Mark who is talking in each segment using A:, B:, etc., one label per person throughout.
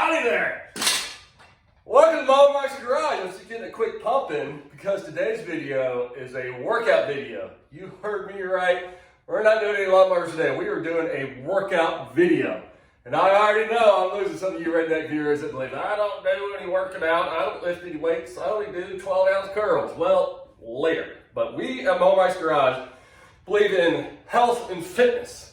A: Howdy there! Welcome to Mower Mike's Garage. Let's just get a quick pump in because today's video is a workout video. You heard me right. We're not doing any lawnmowers today. We are doing a workout video. And I already know I'm losing some of you redneck viewers that believe I don't do any working out, I don't lift any weights, I only do 12-ounce curls. Well, later. But we at Mower Mike's Garage believe in health and fitness.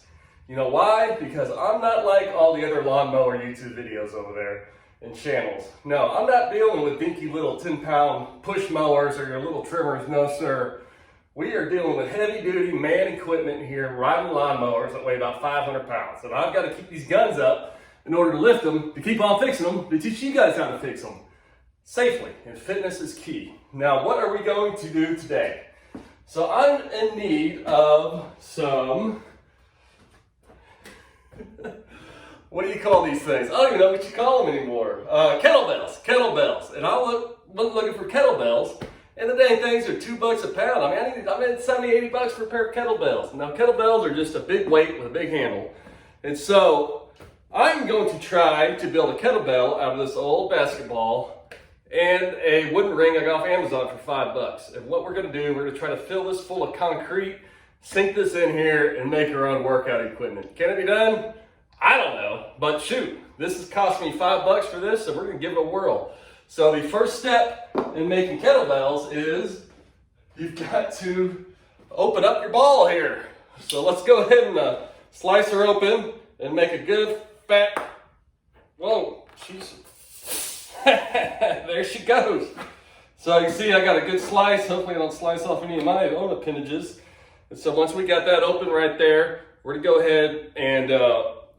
A: You know why? Because I'm not like all the other lawnmower YouTube videos over there and channels. No, I'm not dealing with dinky little 10-pound push mowers or your little trimmers. No, sir. We are dealing with heavy-duty man equipment here, riding lawnmowers that weigh about 500 pounds. And I've got to keep these guns up in order to lift them, to keep on fixing them, to teach you guys how to fix them safely. And fitness is key. Now, what are we going to do today? So I'm in need of some... what do you call these things? I don't even know what you call them anymore. Kettlebells. And I was looking for kettlebells, and the dang things are $2 a pound. I mean, I'm in 70, 80 bucks for a pair of kettlebells. Now, kettlebells are just a big weight with a big handle. And so I'm going to try to build a kettlebell out of this old basketball and a wooden ring I got off Amazon for $5. And what we're going to do, we're going to try to fill this full of concrete, sink this in here, and make our own workout equipment. Can it be done? I don't know, but shoot, this has cost me $5 for this, so we're gonna give it a whirl. So the first step in making kettlebells is you've got to open up your ball here. So let's go ahead and slice her open and make a good fat, whoa, she's, there she goes. So you can see I got a good slice. Hopefully I don't slice off any of my own appendages. And so once we got that open right there, we're gonna go ahead and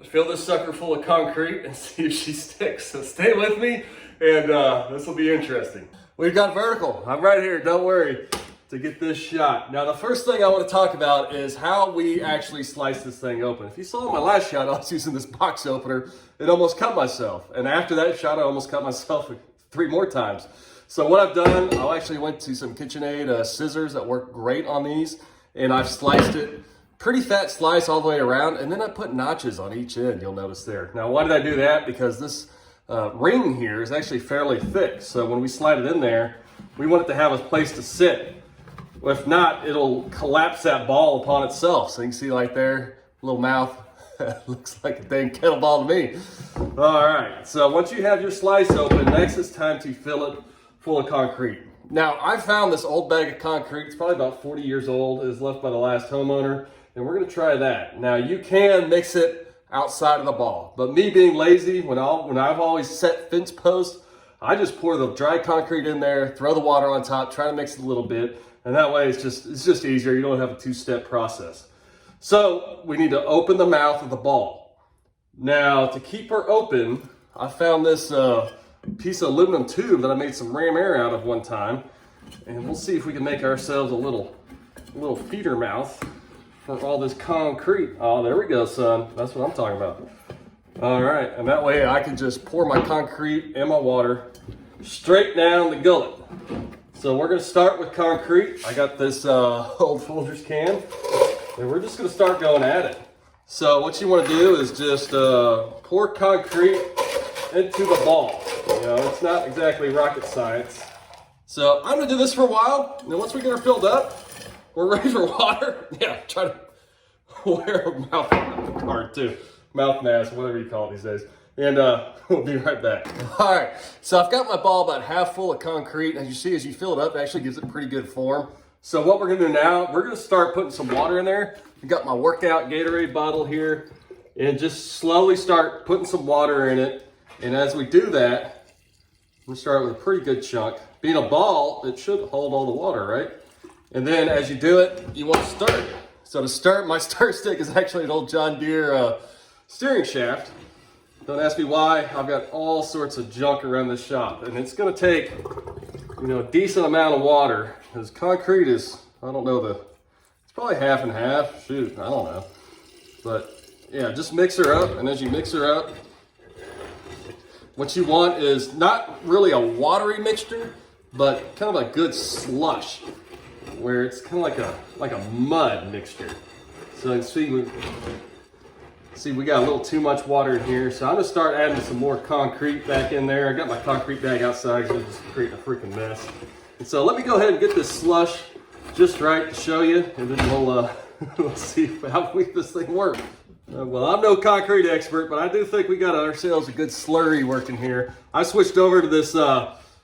A: fill this sucker full of concrete and see if she sticks. So stay with me, and this will be interesting. We've got vertical. I'm right here, don't worry, to get this shot. Now, the first thing I want to talk about is how we actually slice this thing open. If you saw my last shot, I was using this box opener and almost cut myself. And after that shot, I almost cut myself 3 more times. So what I've done, I actually went to some KitchenAid scissors that work great on these, and I've sliced it. Pretty fat slice all the way around, and then I put notches on each end, you'll notice there. Now, why did I do that? Because this ring here is actually fairly thick, so when we slide it in there, we want it to have a place to sit. If not, it'll collapse that ball upon itself. So you can see like there, little mouth, looks like a dang kettlebell to me. All right, so once you have your slice open, next it's time to fill it full of concrete. Now, I found this old bag of concrete. It's probably about 40 years old. It was left by the last homeowner. And we're gonna try that. Now, you can mix it outside of the ball, but me being lazy, when I've always set fence posts, I just pour the dry concrete in there, throw the water on top, try to mix it a little bit, and that way it's just easier. You don't have a 2-step process. So we need to open the mouth of the ball. Now, to keep her open, I found this piece of aluminum tube that I made some ram air out of one time, and we'll see if we can make ourselves a little feeder mouth for all this concrete. Oh, there we go, son. That's what I'm talking about. All right, and that way I can just pour my concrete and my water straight down the gullet. So we're gonna start with concrete. I got this old Folgers can, and we're just gonna start going at it. So what you wanna do is just pour concrete into the ball. You know, it's not exactly rocket science. So I'm gonna do this for a while, and then once we get her filled up, we're ready for water. Yeah, try to wear a mouth guard too. Mouth mask, whatever you call it these days. And we'll be right back. All right, so I've got my ball about half full of concrete. As you see, as you fill it up, it actually gives it pretty good form. So what we're gonna do now, we're gonna start putting some water in there. I've got my workout Gatorade bottle here, and just slowly start putting some water in it. And as we do that, we start with a pretty good chunk. Being a ball, it should hold all the water, right? And then as you do it, you want to start. So to start, my start stick is actually an old John Deere steering shaft. Don't ask me why. I've got all sorts of junk around this shop. And it's going to take, you know, a decent amount of water. Because concrete is, I don't know, it's probably half and half. Shoot, I don't know. But yeah, just mix her up. And as you mix her up, what you want is not really a watery mixture, but kind of a good slush, where it's kind of like a mud mixture. So you see, See, we got a little too much water in here, so I'm gonna start adding some more concrete back in there. I got my concrete bag outside because it's just creating a freaking mess. And so let me go ahead and get this slush just right to show you, and then we'll see how this thing works. Well, I'm no concrete expert, but I do think we got ourselves a good slurry working here. I switched over to this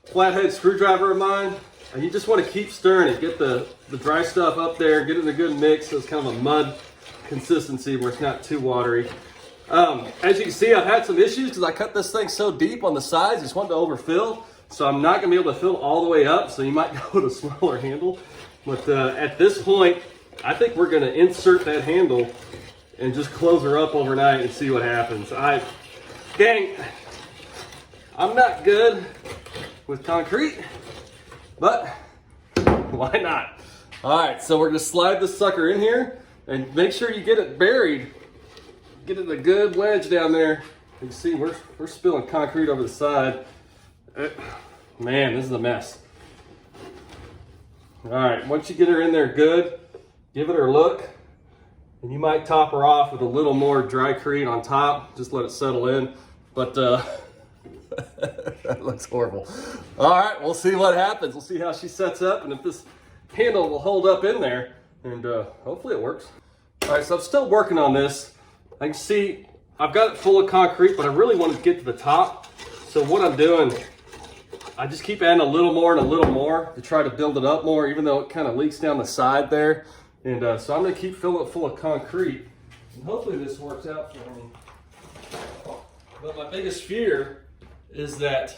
A: flathead screwdriver of mine, and you just want to keep stirring it, get the dry stuff up there, get it in a good mix so it's kind of a mud consistency where it's not too watery. As you can see, I've had some issues because I cut this thing so deep on the sides, it's wanting to overfill, so I'm not going to be able to fill all the way up, so you might go with a smaller handle. But at this point, I think we're going to insert that handle and just close her up overnight and see what happens. Gang, I'm not good with concrete, but why not? All right, so we're gonna slide this sucker in here and make sure you get it buried. Get it a good wedge down there. You can see we're spilling concrete over the side. Man, this is a mess. All right, once you get her in there good, give it her look. And you might top her off with a little more drycrete on top. Just let it settle in. But that looks horrible. All right, we'll see what happens. We'll see how she sets up and if this handle will hold up in there. And hopefully it works. All right, so I'm still working on this. I can see I've got it full of concrete, but I really want to get to the top. So what I'm doing, I just keep adding a little more and a little more to try to build it up more, even though it kind of leaks down the side there. And so I'm going to keep filling it full of concrete. And hopefully this works out for me. But my biggest fear is that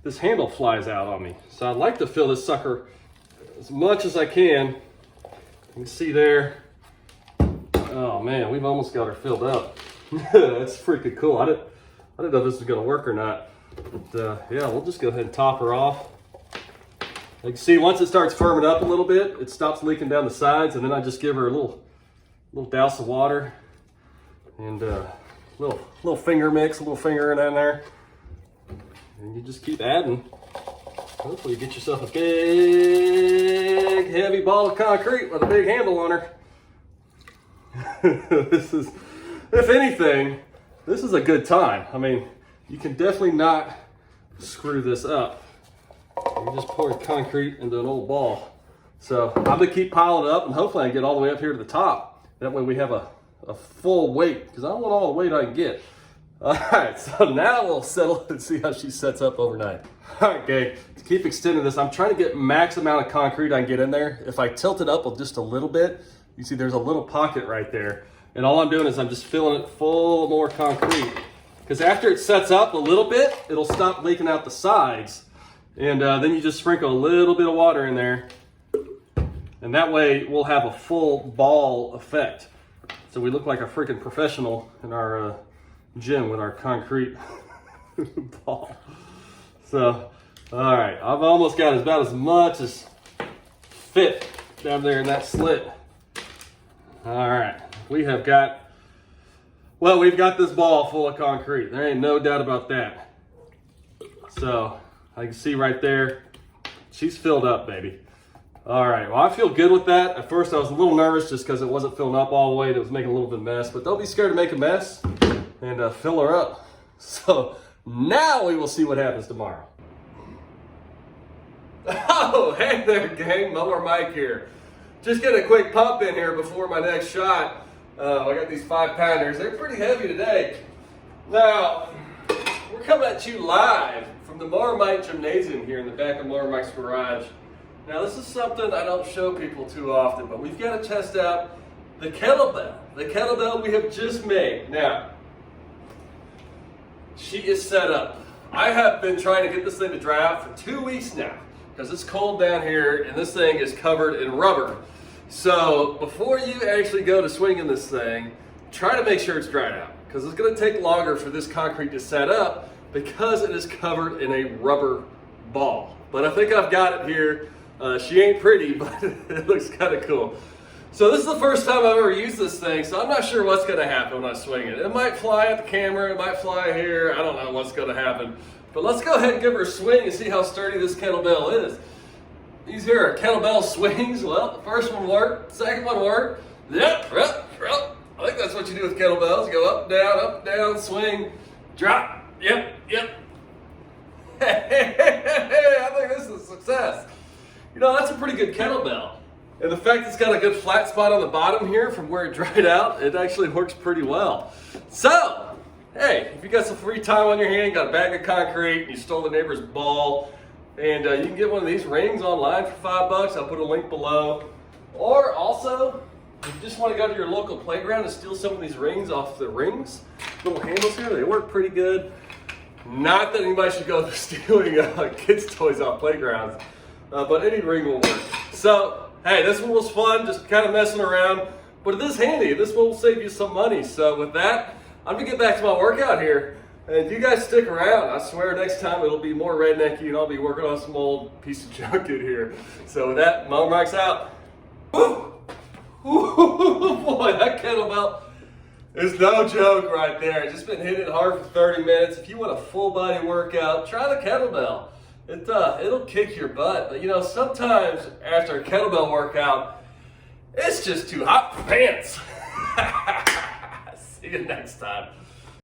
A: this handle flies out on me. So I'd like to fill this sucker as much as I can. You can see there. Oh man, we've almost got her filled up. That's freaking cool. I didn't know if this was going to work or not. But yeah, we'll just go ahead and top her off. You can see once it starts firming up a little bit, it stops leaking down the sides, and then I just give her a little douse of water and little finger mix, a little finger in there, and you just keep adding. Hopefully you get yourself a big heavy ball of concrete with a big handle on her. This is, if anything, this is a good time. I mean, you can definitely not screw this up. You just pour concrete into an old ball. So I'm gonna keep piling it up and hopefully I can get all the way up here to the top. That way we have a full weight, because I don't want all the weight I can get. All right, so now we'll settle and see how she sets up overnight. All right, gang, to keep extending this, I'm trying to get max amount of concrete I can get in there. If I tilt it up just a little bit, you see there's a little pocket right there. And all I'm doing is I'm just filling it full of more concrete. Because after it sets up a little bit, it'll stop leaking out the sides. And then you just sprinkle a little bit of water in there. And that way we'll have a full ball effect. So we look like a freaking professional in our gym with our concrete ball. So, all right, I've almost got about as much as fit down there in that slit. All right, we've got this ball full of concrete. There ain't no doubt about that. So, I can see right there, she's filled up, baby. All right, well, I feel good with that. At first, I was a little nervous just because it wasn't filling up all the way. It was making a little bit of mess, but don't be scared to make a mess and fill her up. So now we will see what happens tomorrow. Oh, hey there, gang. Mower Mike here. Just get a quick pump in here before my next shot. I got these 5-pounders. They're pretty heavy today. Now, we're coming at you live from the Mower Mike gymnasium here in the back of Mower Mike's garage. Now, this is something I don't show people too often, but we've got to test out the kettlebell. The kettlebell we have just made. Now, she is set up. I have been trying to get this thing to dry out for 2 weeks now because it's cold down here and this thing is covered in rubber. So before you actually go to swinging this thing, try to make sure it's dried out because it's going to take longer for this concrete to set up because it is covered in a rubber ball. But I think I've got it here. She ain't pretty, but it looks kind of cool. So this is the first time I've ever used this thing, so I'm not sure what's going to happen when I swing it. It might fly at the camera, it might fly here, I don't know what's going to happen. But let's go ahead and give her a swing and see how sturdy this kettlebell is. These here are kettlebell swings. Well, the first one worked, the second one worked. Yep. I think that's what you do with kettlebells. Go up, down, swing, drop. Yep. Hey, I think this is a success. You know, that's a pretty good kettlebell. And the fact it's got a good flat spot on the bottom here from where it dried out, it actually works pretty well. So, hey, if you got some free time on your hand, got a bag of concrete, you stole the neighbor's ball, and you can get one of these rings online for $5. I'll put a link below. Or also, if you just want to go to your local playground and steal some of these rings off the rings, little handles here, they work pretty good. Not that anybody should go stealing kids' toys off playgrounds, but any ring will work. So, hey, this one was fun, just kind of messing around, but it is handy. This one will save you some money. So with that, I'm gonna get back to my workout here. And if you guys stick around, I swear next time it'll be more rednecky and I'll be working on some old piece of junk in here. So with that, Mower Mike's out. Woo! Ooh, boy, that kettlebell is no joke right there. Just been hitting it hard for 30 minutes. If you want a full body workout, try the kettlebell. It'll kick your butt. But you know, sometimes after a kettlebell workout, it's just too hot for pants. See you next time.